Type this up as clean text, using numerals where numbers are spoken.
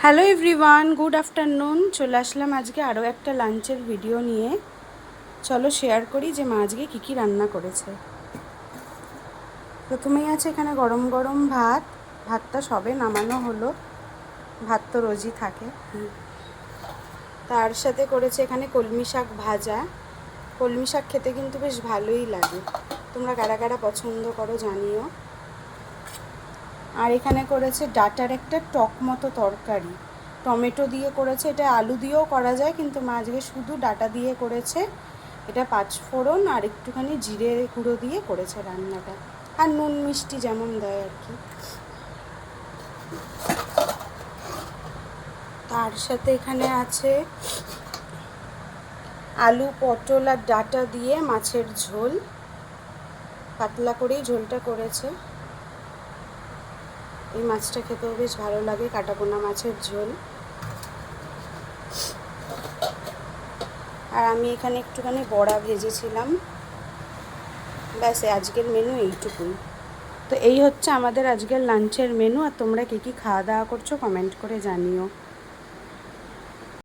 Hello everyone, good afternoon. চলে আসলাম আজকে আরও একটা লাঞ্চের ভিডিও নিয়ে। চলো শেয়ার করি যে মা আজকে কী কী রান্না করেছে। প্রথমেই আছে এখানে গরম গরম ভাত। ভাতটা সবে নামানো হলো, ভাত তো রোজই থাকে। তার সাথে করেছে এখানে কলমি শাক ভাজা। কলমি শাক খেতে কিন্তু বেশ ভালোই লাগে, তোমরা কারা কারা পছন্দ করো জানিও। আর এখানে করেছে ডাঁটার একটা টক মতো তরকারি, টমেটো দিয়ে করেছে। এটা আলু দিয়েও করা যায়, কিন্তু মা আজকে শুধু ডাঁটা দিয়ে করেছে। এটা পাঁচফোড়ন আর একটুখানি জিরে গুঁড়ো দিয়ে করেছে রান্নাটা, আর নুন মিষ্টি যেমন দেয় আর কি। তার সাথে এখানে আছে আলু পটল আর ডাঁটা দিয়ে মাছের ঝোল, পাতলা করেই ঝোলটা করেছে। এই মাছটা খেতেও বেশ ভালো লাগে, কাটাপোনা মাছের ঝোল। আর আমি এখানে একটুখানি বড়া ভেজেছিলাম। ব্যাস আজকের মেনু এইটুকুই। তো এই হচ্ছে আমাদের আজকের লাঞ্চের মেনু। আর তোমরা কী কী খাওয়া দাওয়া করছো কমেন্ট করে জানিও।